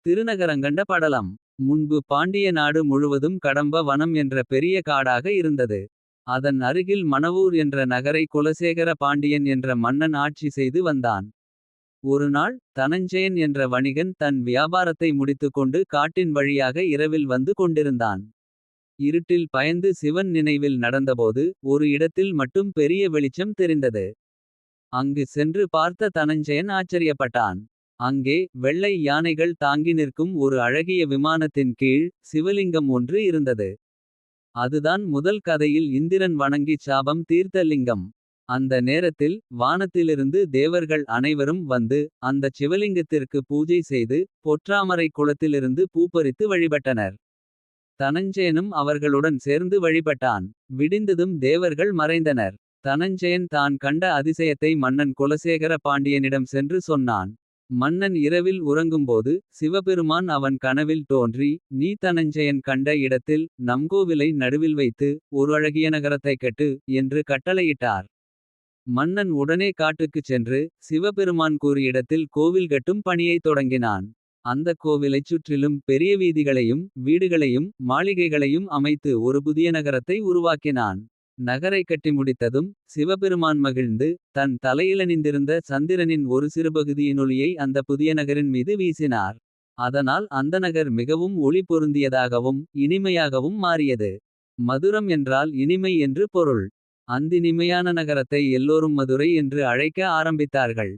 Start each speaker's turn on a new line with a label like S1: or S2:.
S1: திருநகரங்கண்ட படலம். முன்பு பாண்டிய நாடு முழுவதும் கடம்ப வனம் என்ற பெரிய காடாக இருந்தது. அதன் அருகில் மணவூர் என்ற நகரை குலசேகர பாண்டியன் என்ற மன்னன் ஆட்சி செய்து வந்தான். ஒருநாள் தனஞ்செயன் என்ற வணிகன் தன் வியாபாரத்தை முடித்துக்கொண்டு காட்டின் வழியாக இரவில் வந்து கொண்டிருந்தான். இருட்டில் பயந்து சிவன் நினைவில் நடந்தபோது ஒரு இடத்தில் மட்டும் பெரிய வெளிச்சம் தெரிந்தது. அங்கு சென்று பார்த்த தனஞ்செயன் ஆச்சரியப்பட்டான். அங்கே வெள்ளை யானைகள் தாங்கி நிற்கும் ஒரு அழகிய விமானத்தின் கீழ் சிவலிங்கம் ஒன்று இருந்தது. அதுதான் முதல் கதையில் இந்திரன் வணங்கி சாபம் தீர்த்த லிங்கம். அந்த நேரத்தில் வானத்திலிருந்து தேவர்கள் அனைவரும் வந்து அந்தச் சிவலிங்கத்திற்கு பூஜை செய்து பொற்றாமரை குளத்திலிருந்து பூப்பறித்து வழிபட்டனர். தனஞ்செயனும் அவர்களுடன் சேர்ந்து வழிபட்டான். விடிந்ததும் தேவர்கள் மறைந்தனர். தனஞ்செயன் தான் கண்ட அதிசயத்தை மன்னன் குலசேகர பாண்டியனிடம் சென்று சொன்னான். மன்னன் இரவில் உறங்கும்போது சிவபெருமான் அவன் கனவில் தோன்றி நீ தனஞ்செயன் கண்ட இடத்தில் நம் கோவிலை நடுவில் வைத்து ஒரு அழகிய நகரத்தைக் கட்டு என்று கட்டளையிட்டார். மன்னன் உடனே காட்டுக்குச் சென்று சிவபெருமான் கூறிய இடத்தில் கோவில் கட்டும் பணியைத் தொடங்கினான். அந்தக் கோவிலைச் சுற்றிலும் பெரிய வீதிகளையும் வீடுகளையும் மாளிகைகளையும் அமைத்து ஒரு புதிய நகரத்தை உருவாக்கினான். நகரை கட்டி முடித்ததும் சிவபெருமான் மகிழ்ந்து தன் தலையிலணிந்திருந்த சந்திரனின் ஒரு சிறுபகுதியினொளியை அந்த புதிய நகரின் மீது வீசினார். அதனால் அந்த நகர் மிகவும் ஒளி பொருந்தியதாகவும் இனிமையாகவும் மாறியது. மதுரம் என்றால் இனிமை என்று பொருள். அந்தினிமையான நகரத்தை எல்லோரும் மதுரை என்று அழைக்க ஆரம்பித்தார்கள்.